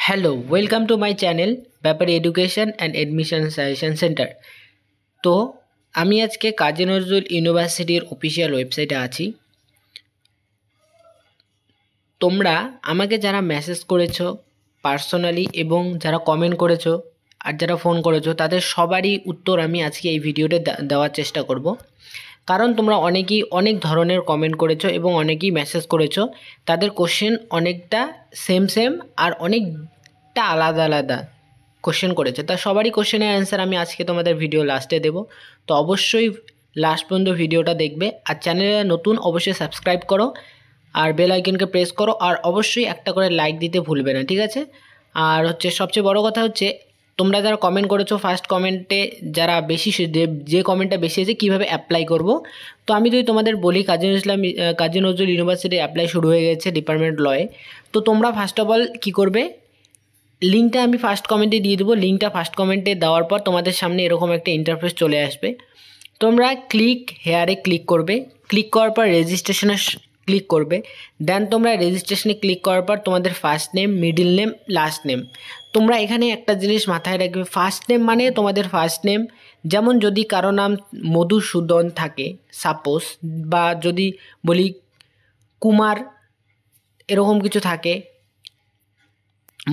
Hello, welcome to my channel ব্যাপার education and admission suggestion center. তো আমি আজকে কাজী নজরুল ইউনিভার্সিটির অফিসিয়াল ওয়েবসাইটে আছি। তোমরা আমাকে যারা মেসেজ করেছো পার্সোনালি এবং যারা কমেন্ট করেছো আর যারা ফোন করেছো তাদের সবারই উত্তর আমি আজকে এই ভিডিওতে দেওয়ার চেষ্টা করব। কারণ তোমরা অনেকেই অনেক ধরনের কমেন্ট করেছো এবং অনেকেই মেসেজ করেছো, তাদের কোশ্চেন অনেকটা সেম আর অনেকটা আলাদা আলাদা কোশ্চেন করেছে। তা সবারই কোশ্চেনের অ্যান্সার আমি আজকে তোমাদের ভিডিও লাস্টে দেবো। তো অবশ্যই লাস্ট পর্যন্ত ভিডিওটা দেখবে। আর চ্যানেলে নতুন অবশ্যই সাবস্ক্রাইব করো আর বেল আইকনকে প্রেস করো, আর অবশ্যই একটা করে লাইক দিতে ভুলবে না, ঠিক আছে? আর সবচেয়ে বড় কথা তোমরা যারা কমেন্ট করেছো ফার্স্ট কমেন্টে যারা বেশি যে কমেন্টটা বেশি আছে কীভাবে অ্যাপ্লাই করব। তো আমি যদি তোমাদের বলি কাজী নজরুল ইউনিভার্সিটি অ্যাপ্লাই শুরু হয়ে গেছে ডিপার্টমেন্ট লয়ে। তো তোমরা ফার্স্ট অফ অল কী করবে, লিঙ্কটা আমি ফার্স্ট কমেন্টে দিয়ে দেবো। লিঙ্কটা ফার্স্ট কমেন্টে দেওয়ার পর তোমাদের সামনে এরকম একটা ইন্টারফেস চলে আসবে। তোমরা ক্লিক হেয়ারে ক্লিক করবে, ক্লিক করার পর রেজিস্ট্রেশনে ক্লিক করবে। দেন তোমরা রেজিস্ট্রেশনে ক্লিক করার পর তোমাদের first name, middle name, last name. তোমরা এখানে একটা জিনিস মাথায় রাখবে, ফার্স্ট নেম মানে তোমাদের ফার্স্ট নেম। যেমন যদি কারো নাম মধুসূদন থাকে সাপোজ, বা যদি বলি কুমার এরকম কিছু থাকে,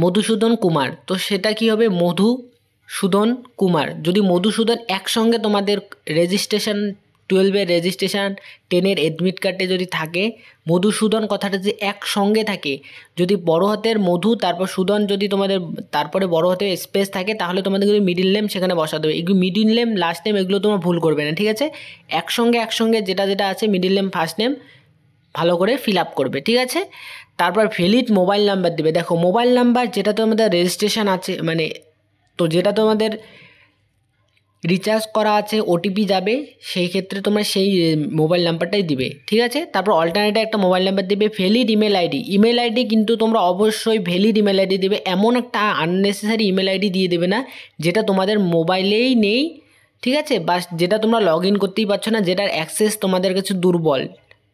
মধুসূদন কুমার, তো সেটা কি হবে মধুসূদন কুমার। যদি মধুসূদন একসঙ্গে তোমাদের রেজিস্ট্রেশন 12-এর রেজিস্ট্রেশন, 10-এর অ্যাডমিট কার্ডে যদি থাকে, মধুসূদন কথাটা যে একসঙ্গে থাকে, যদি বড় হাতের মধু তারপর সুদন যদি তোমাদের তারপরে বড় হাতের স্পেস থাকে, তাহলে তোমাদের যদি মিডিল নেম সেখানে বসাতে হবে। এগুলো মিডিল নেম লাস্ট নেম এগুলো তোমরা ভুল করবে না, ঠিক আছে? একসঙ্গে যেটা আছে মিডিল নেম ফার্স্ট নেম ভালো করে ফিল আপ করবে, ঠিক আছে? তারপর ভ্যালিড মোবাইল নাম্বার দেবে। দেখো মোবাইল নাম্বার যেটা তোমাদের রেজিস্ট্রেশন আছে, মানে তো যেটা তোমাদের রিচার্জ করা আছে, ওটিপি যাবে, সেই ক্ষেত্রে তোমরা সেই মোবাইল নাম্বারটাই দিবে, ঠিক আছে? তারপর অল্টারনেটে একটা মোবাইল নাম্বার দিবে। ভ্যালিড ইমেল আইডি কিন্তু তোমরা অবশ্যই ভ্যালিড ইমেল আইডি দেবে। এমন একটা আননেসেসারি ইমেল আইডি দিয়ে দেবে না যেটা তোমাদের মোবাইলেই নেই, ঠিক আছে? বা যেটা তোমরা লগ ইন করতেই পারছো না, যেটার অ্যাক্সেস তোমাদের কাছে দুর্বল,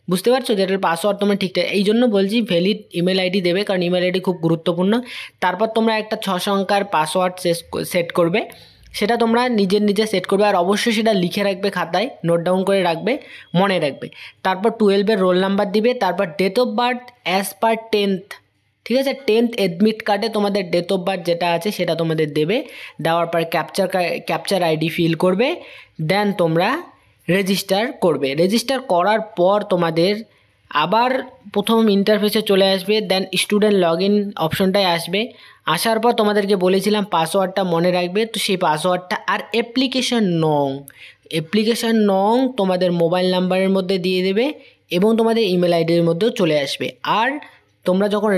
বুঝতে পারছো? যেটার পাসওয়ার্ড তোমরা ঠিকঠাক, এই জন্য বলছি ভ্যালিড ইমেল আইডি দেবে, কারণ ইমেল আইডি খুব গুরুত্বপূর্ণ। তারপর তোমরা একটা 6 সংখ্যার পাসওয়ার্ড সেট করবে, সেটা তোমরা নিজে সেট করবে। আর অবশ্যই সেটা লিখে রাখবে, খাতায় নোট ডাউন করে রাখবে, মনে রাখবে। তারপর 12-এর রোল নাম্বার দিবে। তারপর date of birth as per 10th, ঠিক আছে? 10th অ্যাডমিট কার্ডে তোমাদের ডেট অফ বার্থ যেটা আছে সেটা তোমাদের দেবে। দেওয়ার পর ক্যাপচার আইডি ফিল করবে। দেন তোমরা রেজিস্টার করবে। রেজিস্টার করার পর তোমাদের আবার প্রথম ইন্টারফেসে চলে আসবে। দেন স্টুডেন্ট লগ ইন অপশনটায় আসবে। আসার পর তোমাদেরকে বলেছিলাম পাসওয়ার্ডটা মনে রাখবে, তো সেই পাসওয়ার্ডটা আর অ্যাপ্লিকেশন নং তোমাদের মোবাইল নাম্বারের মধ্যে দিয়ে দেবে এবং তোমাদের ইমেল আইডির মধ্যেও চলে আসবে। আর তোমরা যখন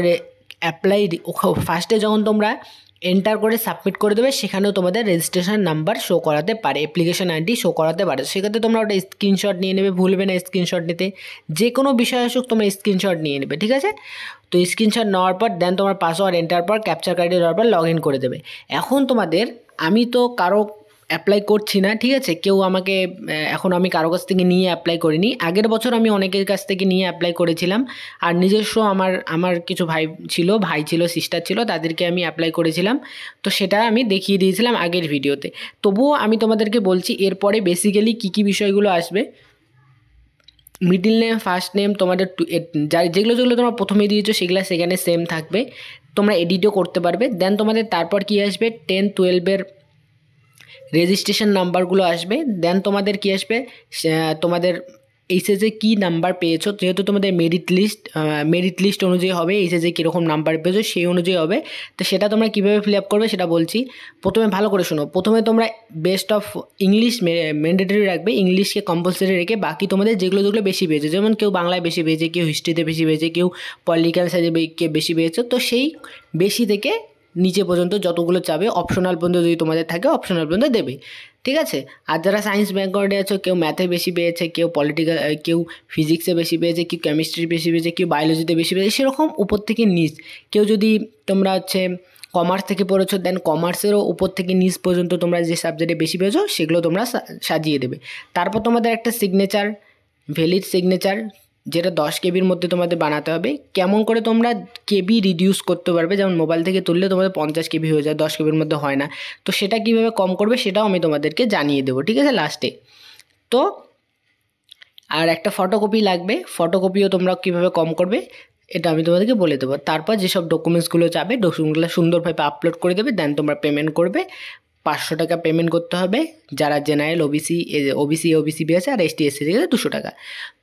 ফার্স্টে যখন তোমরা এন্টার করে সাবমিট করে দেবে, সেখানেও তোমাদের রেজিস্ট্রেশন নাম্বার শো করাতে পারে, অ্যাপ্লিকেশন আইডি শো করাতে পারে। সেক্ষেত্রে তোমরা ওটা স্ক্রিনশট নিয়ে নেবে, ভুলবে না স্ক্রিনশট নিতে। যে কোনো বিষয় আসুক তোমরা স্ক্রিনশট নিয়ে নেবে, ঠিক আছে? তো স্ক্রিনশট নেওয়ার পর দেন তোমার পাসওয়ার্ড এন্টার পর ক্যাপচার কার্ডে দেওয়ার পর লগ ইন করে দেবে। এখন তোমাদের, আমি তো কারো অ্যাপ্লাই করছি না, ঠিক আছে? কেউ আমাকে এখন আমি কারো কাছ থেকে নিয়ে অ্যাপ্লাই করিনি। আগের বছর আমি অনেকের কাছ থেকে নিয়ে অ্যাপ্লাই করেছিলাম। আর নিজস্ব আমার কিছু ভাই ছিল, সিস্টার ছিল, তাদেরকে আমি অ্যাপ্লাই করেছিলাম। তো সেটা আমি দেখিয়ে দিয়েছিলাম আগের ভিডিওতে। তবুও আমি তোমাদেরকে বলছি এরপরে বেসিক্যালি কী বিষয়গুলো আসবে। মিডিল নেম, ফার্স্ট নেম, তোমাদের যেগুলো তোমরা প্রথমে দিয়েছো সেগুলো সেখানে সেম থাকবে, তোমরা এডিটও করতে পারবে। দেন তোমাদের তারপর কি আসবে, 10-12-এর রেজিস্ট্রেশন নাম্বারগুলো আসবে। দেন তোমাদের কি আসবে, তোমাদের এইচএসে কী নাম্বার পেয়েছো, যেহেতু তোমাদের মেরিট লিস্ট অনুযায়ী হবে, এইচএসে কীরকম নাম্বার পেয়েছো সেই অনুযায়ী হবে। তো সেটা তোমরা কীভাবে ফিল আপ করবে সেটা বলছি। প্রথমে ভালো করে শোনো, প্রথমে তোমরা বেস্ট অফ ইংলিশ ম্যান্ডেটরি রাখবে, ইংলিশকে কম্পালসারি রেখে বাকি তোমাদের যেগুলো বেশি পেয়েছে, যেমন কেউ বাংলায় বেশি পেয়েছে, কেউ হিস্ট্রিতে বেশি পেয়েছে, কেউ পলিটিক্যাল সাইডে বেশি পেয়েছে, তো সেই বেশি থেকে নিচে পর্যন্ত যতগুলো চাবে, অপশনাল পর্যন্ত যদি তোমাদের থাকে অপশনাল পর্যন্ত দেবে, ঠিক আছে? আর যারা সায়েন্স ব্যাকগ্রাউন্ডে আছো, কেউ ম্যাথে বেশি পেয়েছে, কেউ ফিজিক্সে বেশি পেয়েছে, কেউ কেমিস্ট্রি বেশি পেয়েছে, কেউ বায়োলজিতে বেশি পেয়েছে, সেরকম উপর থেকে নিচ। কেউ যদি তোমরা কমার্স থেকে পড়েছো, দেন কমার্সেরও উপর থেকে নিচ পর্যন্ত তোমরা যে সাবজেক্টে বেশি পেয়েছো সেগুলো তোমরা সাজিয়ে দেবে। তারপর তোমাদের একটা সিগনেচার, ভ্যালিড সিগনেচার যেটা 10 কেবির মধ্যে তোমাদের বানাতে হবে। কেমন করে তোমরা কেবি রিডিউস করতে পারবে, যেমন মোবাইল থেকে তুললে তোমাদের 50 কেবি হয়ে যায়, 10 কেবির মধ্যে হয় না, তো সেটা কীভাবে কম করবে সেটাও আমি তোমাদেরকে জানিয়ে দেবো, ঠিক আছে, লাস্টে। তো আর একটা ফটোকপি লাগবে, ফটোকপিও তোমরা কীভাবে কম করবে এটা আমি তোমাদেরকে বলে দেবো। তারপর যেসব ডকুমেন্টসগুলো চাবে ডকুমেন্টগুলো সুন্দরভাবে আপলোড করে দেবে, দেন তোমরা পেমেন্ট করবে। 500 টাকা পেমেন্ট করতে হবে যারা জেনারেল, ওবিসি আছে, আর ST/SC থেকে 200 টাকা।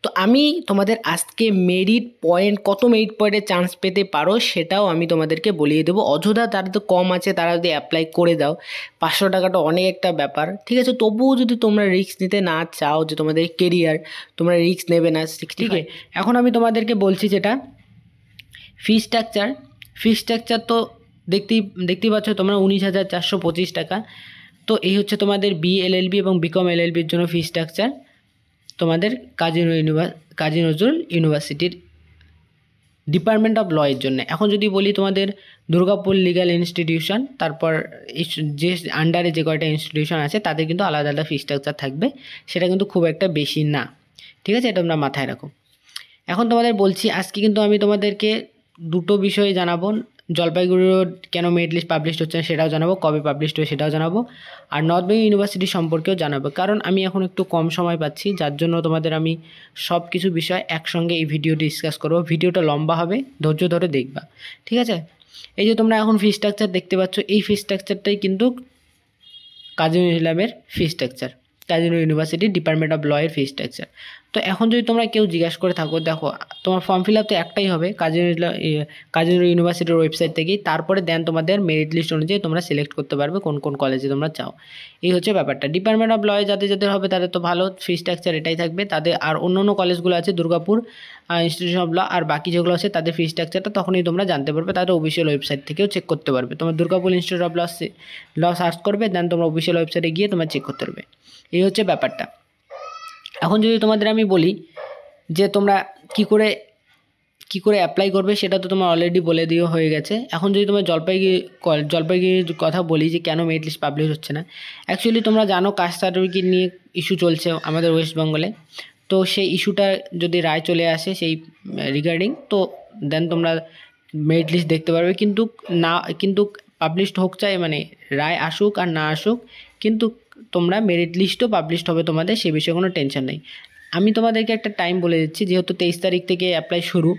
তো আমি তোমাদের আজকে কত মেরিট পয়েন্টে চান্স পেতে পারো সেটাও আমি তোমাদেরকে বলিয়ে দেবো। অযথা তারা তো কম আছে, তারা যদি অ্যাপ্লাই করে দাও, 500 টাকাটা অনেক একটা ব্যাপার, ঠিক আছে। তবুও যদি তোমরা রিস্ক নিতে না চাও, যে তোমাদের কেরিয়ার, তোমরা রিস্ক নেবে না, ঠিক আছে। এখন আমি তোমাদেরকে বলছি যেটা ফি স্ট্রাকচার তো দেখতেই পাচ্ছ তোমরা 19,425 টাকা। তো এই হচ্ছে তোমাদের BLLB এবং BCom LLBর জন্য ফি স্ট্রাকচার তোমাদের কাজী নজরুল ইউনিভার্সিটির ডিপার্টমেন্ট অফ ল এর জন্য। এখন যদি বলি তোমাদের দুর্গাপুর লিগ্যাল ইনস্টিটিউশন, তারপর যে আন্ডারে যে কয়টা ইনস্টিটিউশন আছে তাদের কিন্তু আলাদা আলাদা ফি স্ট্রাকচার থাকবে, সেটা কিন্তু খুব একটা বেশি না, ঠিক আছে, এটা তোমরা মাথায় রাখো। এখন তোমাদের বলছি আজকে কিন্তু আমি তোমাদেরকে দুটো বিষয় জানাবো। জলপাইগুড়ির কেন মেরিট লিস্ট পাবলিশ হচ্ছে না সেটাও জানাবো, কবে পাবলিশ হবে সেটাও জানাবো, আর নর্থ বেঙ্গল ইউনিভার্সিটি সম্পর্কেও জানাবো। কারণ আমি এখন একটু কম সময় পাচ্ছি, যার জন্য তোমাদের আমি সব কিছু বিষয় একসঙ্গে এই ভিডিওটি ডিসকাস করবো। ভিডিওটা লম্বা হবে, ধৈর্য ধরে দেখবা, ঠিক আছে। এই যে তোমরা এখন ফি স্ট্রাকচার দেখতে পাচ্ছ, এই ফি স্ট্রাকচারটাই কিন্তু কাজী নজরুল ইসলামের fee structure, Kazi Nazrul university department of law এর ফি স্ট্রাকচার। তো এখন যদি তোমরা কেউ জিজ্ঞাসা করে থাকো, দেখো তোমার ফর্ম ফিল আপ তো একটাই হবে কাজী নজরুল ইউনিভার্সিটির ওয়েবসাইট থেকেই, তারপরে দেন তোমাদের মেরিট লিস্ট অনুযায়ী তোমরা সিলেক্ট করতে পারবে কোন কোন কলেজে তোমরা চাও। এই হচ্ছে ব্যাপারটা। ডিপার্টমেন্ট অফ ল যাদের যাদের হবে তাদের তো ভালো, ফি স্ট্রাকচার এটাই থাকবে। তাদের আর অন্য অন্য কলেজগুলো আছে, দুর্গাপুর ইনস্টিটিউশন অফ ল আর বাকি যেগুলো আছে তাদের ফি স্ট্রাকচারটা তখনই তোমরা জানতে পারবে, তাদের অফিসিয়াল ওয়েবসাইট থেকেও চেক করতে পারবে। তোমার Durgapur institute of law search করবে, দেন তোমরা অফিসিয়াল ওয়েবসাইটে গিয়ে তোমরা চেক করতে পারবে। এই হচ্ছে ব্যাপারটা। এখন যদি তোমাদের আমি বলি যে তোমরা কি করে অ্যাপ্লাই করবে, সেটা তো তোমার অলরেডি বলে দেওয়া হয়ে গেছে। এখন যদি তোমার জলপাইগুড়ির কথা বলি যে কেন মেরিট লিস্ট পাবলিশ হচ্ছে না, অ্যাকচুয়ালি তোমরা জানো কাস্ট সার্টিফিকেট নিয়ে ইস্যু চলছে আমাদের ওয়েস্ট বেঙ্গলে। তো সেই ইস্যুটা যদি রায় চলে আসে সেই রিগার্ডিং, তো দেন তোমরা মেরিট লিস্ট দেখতে পারবে। কিন্তু পাবলিশড হোক চাই, মানে রায় আসুক আর না আসুক, কিন্তু তোমরা মেরিট লিস্টও পাবলিশড হবে তোমাদের, সে বিষয়ে কোনো টেনশন নেই। আমি তোমাদেরকে একটা টাইম বলে দিচ্ছি, যেহেতু 23 তারিখ থেকে অ্যাপ্লাই শুরু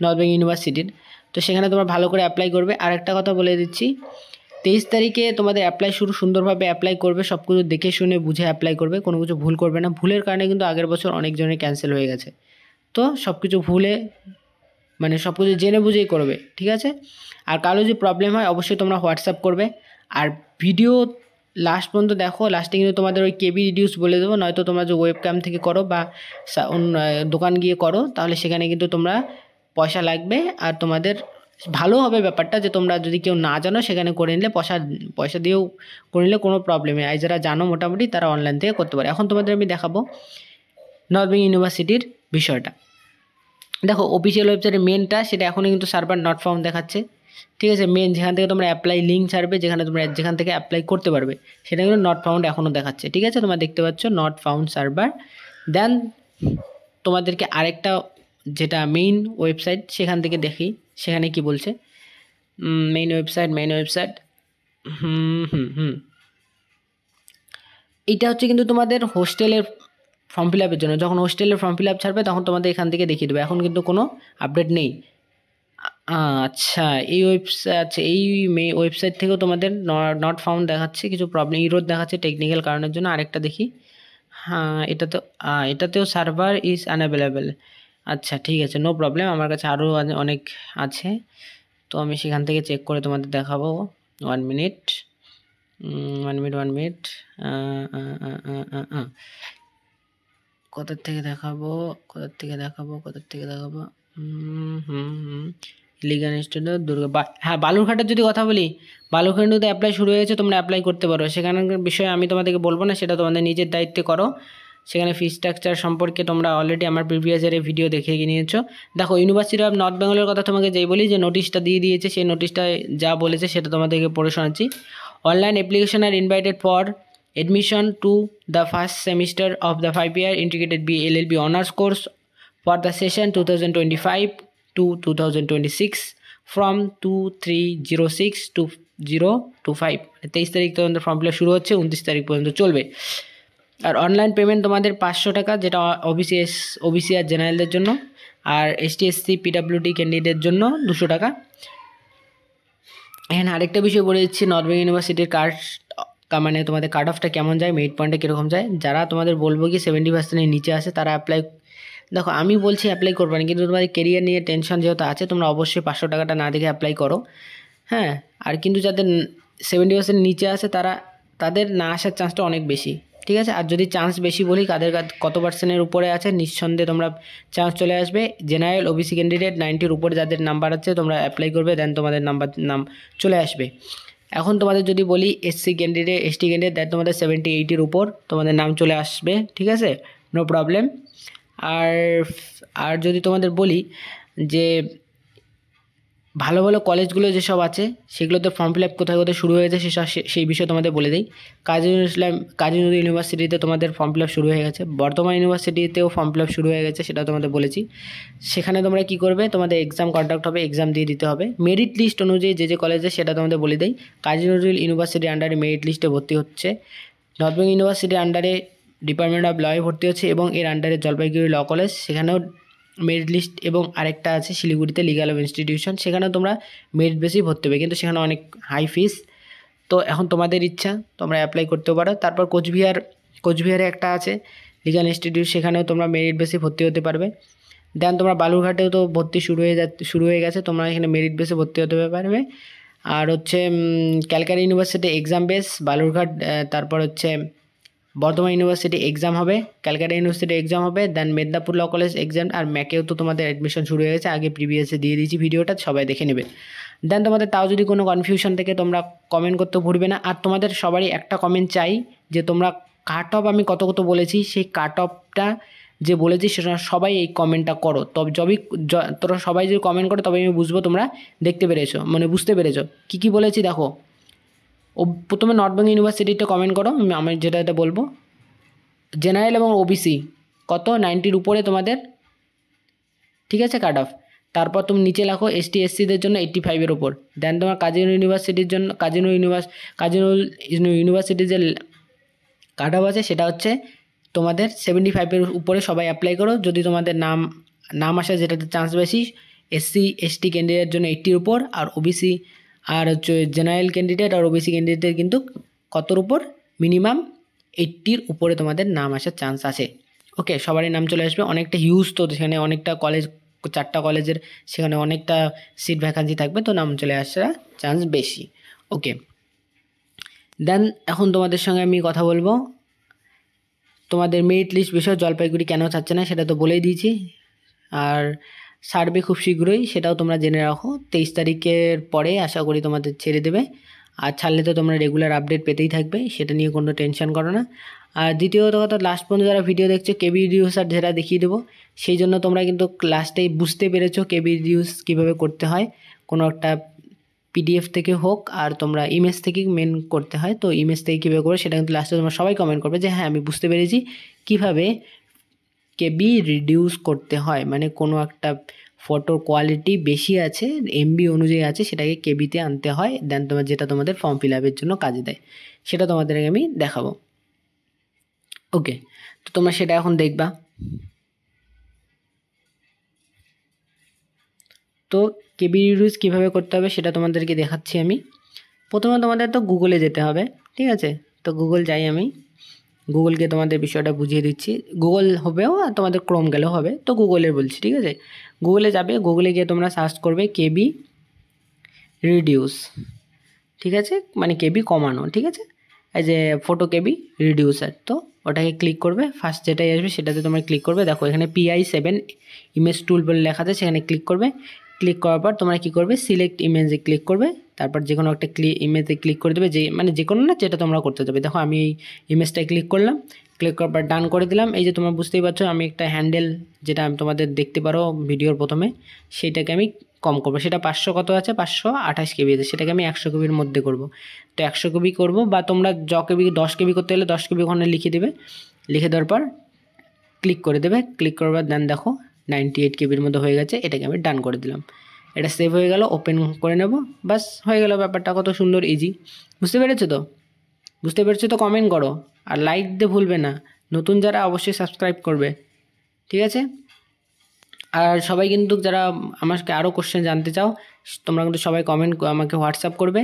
নর্থ বেঙ্গল ইউনিভার্সিটির, তো সেখানে তোমরা ভালো করে অ্যাপ্লাই করবে। আর একটা কথা বলে দিচ্ছি, 23 তারিখে তোমাদের অ্যাপ্লাই শুরু, সুন্দরভাবে অ্যাপ্লাই করবে, সব কিছু দেখে শুনে বুঝে অ্যাপ্লাই করবে, কোনো কিছু ভুল করবে না। ভুলের কারণে কিন্তু আগের বছর অনেকজনের ক্যান্সেল হয়ে গেছে। তো সব কিছু সব কিছু জেনে বুঝেই করবে, ঠিক আছে। আর কারো যদি প্রবলেম হয় অবশ্যই তোমরা হোয়াটসঅ্যাপ করবে। আর ভিডিও লাস্ট পর্যন্ত দেখো, লাস্টে কিন্তু তোমাদের ওই কেবি রিডিউস বলে দেবো, নয়তো তোমরা যে ওয়েবক্যাম থেকে করো বা দোকান গিয়ে করো, তাহলে সেখানে কিন্তু তোমরা পয়সা লাগবে। আর তোমাদের ভালো হবে ব্যাপারটা যে তোমরা যদি কেউ না জানো সেখানে করে নিলে পয়সা দিয়েও করে নিলে কোনো প্রবলেম নেই। আর যারা জানো মোটামুটি তারা অনলাইন থেকে করতে পারে। এখন তোমাদের আমি দেখাবো নর্থ বেঙ্গল ইউনিভার্সিটির বিষয়টা। দেখো অফিসিয়াল ওয়েবসাইটের মেনটা, সেটা এখনই কিন্তু সার্ভার নট ফাউন্ড দেখাচ্ছে, ঠিক আছে। মেন যেখান থেকে তোমরা অ্যাপ্লাই লিঙ্ক ছাড়বে, যেখান থেকে অ্যাপ্লাই করতে পারবে, সেটা কিন্তু নট ফাউন্ড এখনও দেখাচ্ছে, ঠিক আছে। তোমরা দেখতে পাচ্ছ নট ফাউন্ড সার্ভার। দেন তোমাদেরকে আরেকটা যেটা মেইন ওয়েবসাইট, সেখান থেকে দেখি সেখানে কি বলছে। মেইন ওয়েবসাইট এইটা হচ্ছে কিন্তু তোমাদের হোস্টেলের ফর্ম ফিল আপের জন্য। যখন হোস্টেলের ফর্ম ফিল আপ ছাড়বে তখন তোমাদের এখান থেকে দেখিয়ে দেবে, এখন কিন্তু কোনো আপডেট নেই। আচ্ছা, এই ওয়েবসাইট থেকেও তোমাদের নট ফাউন্ড দেখাচ্ছে, কিছু প্রবলেম ইরোর দেখাচ্ছে টেকনিক্যাল কারণের জন্য। আরেকটা দেখি, হ্যাঁ এটাতেও সার্ভার ইজ আনঅ্যাভেলেবেল। আচ্ছা ঠিক আছে, নো প্রবলেম, আমার কাছে আরও অনেক আছে, তো আমি সেখান থেকে চেক করে তোমাদের দেখাবো। 1 মিনিট। কোথার থেকে দেখাবো লিগাল ইনস্টিটিউট হ্যাঁ, বালুরঘাটের যদি কথা বলি, বালুরঘাট কিন্তু অ্যাপ্লাই শুরু হয়েছে, তোমরা অ্যাপ্লাই করতে পারো। সেখানকার বিষয়ে আমি তোমাদেরকে বলবো না, সেটা তোমাদের নিজের দায়িত্বে করো। সেখানে ফি স্ট্রাকচার সম্পর্কে তোমরা অলরেডি আমার প্রিভিয়াস ইয়ারের ভিডিও দেখে নিয়েছো। দেখো ইউনিভার্সিটি অফ নর্থ বেঙ্গলের কথা তোমাকে যেই বলি, যে নোটিশটা দিয়ে দিয়েছে, সেই নোটিশটা যা বলেছে সেটা তোমাদেরকে পড়ে শোনাচ্ছি। অনলাইন অ্যাপ্লিকেশন আর invited for admission to the first semester of the 5-year integrated BLLB honors course for the session 2025 to 2026 from 2306 to 025 23 তারিখ তোমাদের ফর্ম ফিল আপ শুরু হচ্ছে, 29 তারিখ পর্যন্ত চলবে। আর অনলাইন পেমেন্ট তোমাদের 500 টাকা, যেটা ওবিসি আর জেনারেলদের জন্য, আর এসটি এসসি পিডাব্লিউডি ক্যান্ডিডেটের জন্য 200 টাকা। এখানে আরেকটা বিষয় বলে দিচ্ছি, নর্থ বেঙ্গল ইউনিভার্সিটির মানে তোমাদের কাট অফটা কেমন যায়, মেরিট পয়েন্টটা কীরকম যায়। যারা তোমাদের বলবো কি 70%-এর নিচে আসে তারা অ্যাপ্লাই, দেখো আমি বলছি অ্যাপ্লাই করবে না, কিন্তু তোমাদের কেরিয়ার নিয়ে টেনশন যেহেতু আছে তোমরা অবশ্যই 500 টাকাটা না দেখে অ্যাপ্লাই করো, হ্যাঁ। আর কিন্তু যাদের 70% নিচে আসে তাদের না আসার চান্সটা অনেক বেশি, ঠিক আছে। আর যদি চান্স বেশি বলি, কাদের কত পার্সেন্টের উপরে আছে, নিঃসন্দেহে তোমরা চান্স চলে আসবে। জেনারেল ওবিসি ক্যান্ডিডেট 90-র উপরে যাদের নাম্বার আছে তোমরা অ্যাপ্লাই করবে, দেন তোমাদের নাম চলে আসবে। এখন তোমাদের যদি বলি এসসি ক্যান্ডিডেট এসটি ক্যান্ডিডেট, দেন তোমাদের 70-80-র উপর তোমাদের নাম চলে আসবে, ঠিক আছে, নো প্রবলেম। আর যদি তোমাদের বলি যে ভালো ভালো কলেজগুলো যেসব আছে সেগুলোতে ফর্ম ফিল আপ কোথায় কোথায় শুরু হয়েছে সেই বিষয়ে তোমাদের বলে দিই। কাজী নজরুল ইউনিভার্সিটিতে তোমাদের ফর্ম ফিল আপ শুরু হয়ে গেছে, বর্ধমান ইউনিভার্সিটিতেও ফর্ম ফিল আপ শুরু হয়ে গেছে, সেটা তোমাদের বলেছি। সেখানে তোমরা কি করবে, তোমাদের এক্সাম কন্ডাক্ট হবে, এক্সাম দিয়ে দিতে হবে। মেরিট লিস্ট অনুযায়ী যে কলেজে সেটা তোমাদের বলে দিই। কাজী নজরুল ইউনিভার্সিটির আন্ডারে মেরিট লিস্টে ভর্তি হচ্ছে, নর্থ বেঙ্গল ইউনিভার্সিটির আন্ডারে ডিপার্টমেন্ট অফ লয়ে ভর্তি হচ্ছে, এবং এর আন্ডারে জলপাইগুড়ি ল কলেজ সেখানেও মেরিট লিস্ট, এবং আরেকটা আছে শিলিগুড়িতে লিগ্যাল অফ ইনস্টিটিউশন, সেখানেও তোমরা মেরিট বেসেই ভর্তি হবে, কিন্তু সেখানে অনেক হাই ফিস। তো এখন তোমাদের ইচ্ছা, তোমরা অ্যাপ্লাই করতেও পারো। তারপর কোচবিহারে একটা আছে লিগ্যাল ইনস্টিটিউট, সেখানেও তোমরা মেরিট বেসে ভর্তি হতে পারবে। দেন তোমরা বালুরঘাটেও তো ভর্তি শুরু হয়ে গেছে, তোমরা এখানে মেরিট বেসে ভর্তি হতে পারবে। আর হচ্ছে Calcutta university exam base Balurghat, তারপর হচ্ছে বর্ধমান ইউনিভার্সিটি এক্সাম হবে, ক্যালকাটা ইউনিভার্সিটি এক্সাম হবে, দেন মেদিনীপুর ল কলেজ এক্সাম। আর ম্যাকেও তো তোমাদের অ্যাডমিশন শুরু হয়ে গেছে, আগে প্রিভিয়াসে দিয়ে দিয়েছি ভিডিওটা, সবাই দেখে নেবে। দেন তোমাদের তাও যদি কোনো কনফিউশন থেকে তোমরা কমেন্ট করতে ভুলবে না। আর তোমাদের সবারই একটা কমেন্ট চাই যে তোমরা কাট অফ আমি কত বলেছি, সেই কাট অফটা যে বলেছি সেটা সবাই এই কমেন্টটা করো। তবে তোরা সবাই যদি কমেন্ট করো তবে আমি বুঝবো তোমরা দেখতে পেরেছো, মানে বুঝতে পেরেছো কী বলেছি। দেখো প্রথমে নর্থ বেঙ্গল ইউনিভার্সিটিতে কমেন্ট করো, আমি যেটা বলবো। জেনারেল এবং ওবিসি কত 90-র উপরে তোমাদের, ঠিক আছে, কাট অফ। তারপর তুমি নিচে লেখো এসটি এসসিদের জন্য 85-এর উপর। দেন তোমার কাজী নজরুল ইউনিভার্সিটির জন্য কাজী নজরুল ইউনিভার্সিটির যে কাট অফ আছে সেটা হচ্ছে তোমাদের 75-এর উপরে সবাই অ্যাপ্লাই করো। যদি তোমাদের নাম আসে যেটাতে চান্স বেশি, এসসি এসটি ক্যান্ডিডেটের জন্য 80-র উপর, আর ওবিসি আর হচ্ছে জেনারেল ক্যান্ডিডেট আর ওবিসি ক্যান্ডিডেটের কিন্তু কতর উপর, মিনিমাম 80-র উপরে তোমাদের নাম আসার চান্স আছে। ওকে, সবারই নাম চলে আসবে। অনেকটা হিউজ, তো সেখানে অনেকটা কলেজ, 4টা কলেজের, সেখানে অনেকটা সিট ভ্যাকান্সি থাকবে, তো নাম চলে আসার চান্স বেশি। ওকে, দেন এখন তোমাদের সঙ্গে আমি কথা বলবো তোমাদের মেরিট লিস্ট বিষয়ে। জলপাইগুড়ি কেন চাচ্ছে না সেটা তো বলেই দিয়েছি, আর সার্ভে খুব শীঘ্রই, সেটাও তোমরা জেনে রাখো। 23 তারিখের পরে আশা করি তোমাদের ছেড়ে দেবে, আর ছাড়লে তো তোমরা রেগুলার আপডেট পেতেই থাকবে, সেটা নিয়ে কোনো টেনশন করো না। আর দ্বিতীয়ত কথা, লাস্ট পর্যন্ত যারা ভিডিও দেখছো কেবি রিডিউস আর যেটা দেখিয়ে দেবো, সেই জন্য তোমরা কিন্তু লাস্টেই বুঝতে পেরেছো কেবি রিডিউস কীভাবে করতে হয়। কোনো একটা পিডিএফ থেকে হোক, আর তোমরা ইমেজ থেকে মেন করতে হয়, তো ইমেজ থেকে কীভাবে করে সেটা কিন্তু লাস্টে তোমরা সবাই কমেন্ট করবে যে হ্যাঁ আমি বুঝতে পেরেছি কীভাবে কেবি রিডিউস করতে হয়। মানে কোনো একটা ফটোর কোয়ালিটি বেশি আছে, এমবি অনুযায়ী আছে, সেটাকে কেবিতে আনতে হয়, দেন যেটা তোমাদের ফর্ম ফিল আপের জন্য কাজে দেয়, সেটা তোমাদেরকে আমি দেখাবো। ওকে, তো তোমরা সেটা এখন দেখবা। তো কেবি রিডিউস কীভাবে করতে হবে সেটা তোমাদেরকে দেখাচ্ছি আমি। প্রথমে তোমাদের তো গুগলে যেতে হবে, ঠিক আছে। তো গুগল যাই আমি, গুগলকে তোমাদের বিষয়টা বুঝিয়ে দিচ্ছি। গুগল হবেও আর তোমাদের ক্রোম গেলেও হবে, তো গুগলের বলছি, ঠিক আছে। গুগলে যাবে, গুগলে গিয়ে তোমরা সার্চ করবে কেবি রিডিউস, ঠিক আছে, মানে কেবি কমানো, ঠিক আছে, এই যে ফটো কেবি রিডিউসার, তো ওটাকে ক্লিক করবে। ফার্স্ট যেটাই আসবে সেটাতে তোমরা ক্লিক করবে। দেখো এখানে PI7 ইমেজ টুল বলে লেখা আছে, সেখানে ক্লিক করবে। ক্লিক করার পর তোমরা কী করবে, সিলেক্ট ইমেজে ক্লিক করবে, তারপর যে কোনো একটা ইমেজে ক্লিক করে দেবে, যে কোনো না যেটা তোমরা করতে যাবে। দেখো আমি এই ইমেজটায় ক্লিক করলাম, ক্লিক করার পর ডান করে দিলাম। এই যে তোমরা বুঝতেই পারছো আমি একটা হ্যান্ডেল, যেটা আমি তোমাদের দেখতে পারো ভিডিওর প্রথমে, সেইটাকে আমি কম করবো। সেটা 500 কত আছে, 528 কেবি আছে, সেটাকে আমি 100 কেবির মধ্যে করব। তো 100 কেবি করবো, বা তোমরা 10 কেবি করতে হলে 10 কেবি ওখানে লিখে দেবে। লিখে দেওয়ার পর ক্লিক করে দেবে। ক্লিক করার পর দেন দেখো 98 কেবির মতো হয়ে গেছে, এটাকে আমি ডান করে দিলাম। এটা সেভ হয়ে গেল, ওপেন করে নেব, বাস হয়ে গেল। ব্যাপারটা কত সুন্দর ইজি, বুঝতে পেরেছো তো? বুঝতে পেরেছো তো কমেন্ট করো, আর লাইক দিতে ভুলবে না। নতুন যারা অবশ্যই সাবস্ক্রাইব করবে, ঠিক আছে? আর সবাই কিন্তু যারা আমাকে আরও কোশ্চেন জানতে চাও, তোমরা কিন্তু সবাই কমেন্ট আমাকে হোয়াটসঅ্যাপ করবে।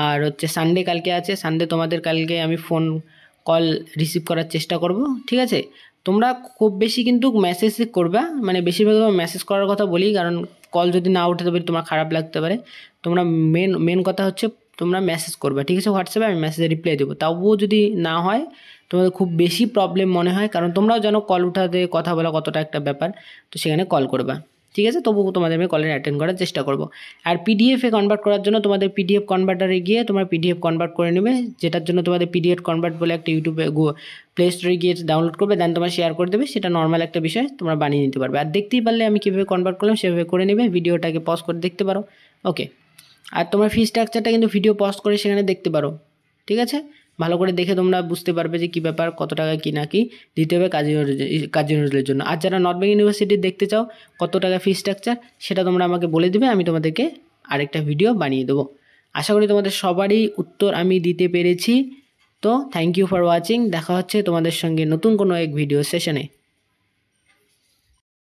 আর হচ্ছে সানডে কালকে আছে, সানডে তোমাদের কালকে আমি ফোন কল রিসিভ করার চেষ্টা করব, ঠিক আছে? তোমরা খুব বেশি কিন্তু মেসেজ করবা, মানে বেশিরভাগ মেসেজ করার কথা বলি, কারণ কল যদি না উঠে তবে তোমার খারাপ লাগতে পারে। তোমরা মেন কথা হচ্ছে তোমরা মেসেজ করবে, ঠিক আছে? হোয়াটসঅ্যাপে আমি মেসেজে রিপ্লাই দেবো। তবুও যদি না হয়, তোমাদের খুব বেশি প্রবলেম মনে হয়, কারণ তোমরাও জানো কল উঠাতে কথা বলা কতটা একটা ব্যাপার, তো সেখানে কল করবা, ঠিক আছে? তবুও তোমাদের আমি কলের অ্যাটেন্ড করার চেষ্টা করব। আর পিডিএফে কনভার্ট করার জন্য তোমাদের পিডিএফ কনভার্টারে গিয়ে তোমরা পিডিএফ কনভার্ট করে নেবে, যেটার জন্য তোমাদের পিডিএফ কনভার্ট বলে একটা ইউটিউবে প্লে স্টোরে গিয়ে ডাউনলোড করবে, দেন তোমার শেয়ার করে দেবে। সেটা নর্মাল একটা বিষয়, তোমরা বানিয়ে নিতে পারবে। আর দেখতেই পারলে আমি কীভাবে কনভার্ট করলাম সেভাবে করে নেবে, ভিডিওটাকে পজ করে দেখতে পারো, ওকে? আর তোমার ফি স্ট্রাকচারটা কিন্তু ভিডিও পজ করে সেখানে দেখতে পারো, ঠিক আছে? ভালো করে দেখে তোমরা বুঝতে পারবে যে কী ব্যাপার, কত টাকা কী না কি দিতে হবে কাজী নজরুলের জন্য। আর যারা নর্থ বেঙ্গল ইউনিভার্সিটি দেখতে চাও কত টাকা ফি স্ট্রাকচার, সেটা তোমরা আমাকে বলে দেবে, আমি তোমাদেরকে আরেকটা ভিডিও বানিয়ে দেবো। আশা করি তোমাদের সবারই উত্তর আমি দিতে পেরেছি। তো থ্যাংক ইউ ফর ওয়াচিং, দেখা হচ্ছে তোমাদের সঙ্গে নতুন কোনো এক ভিডিও সেশনে।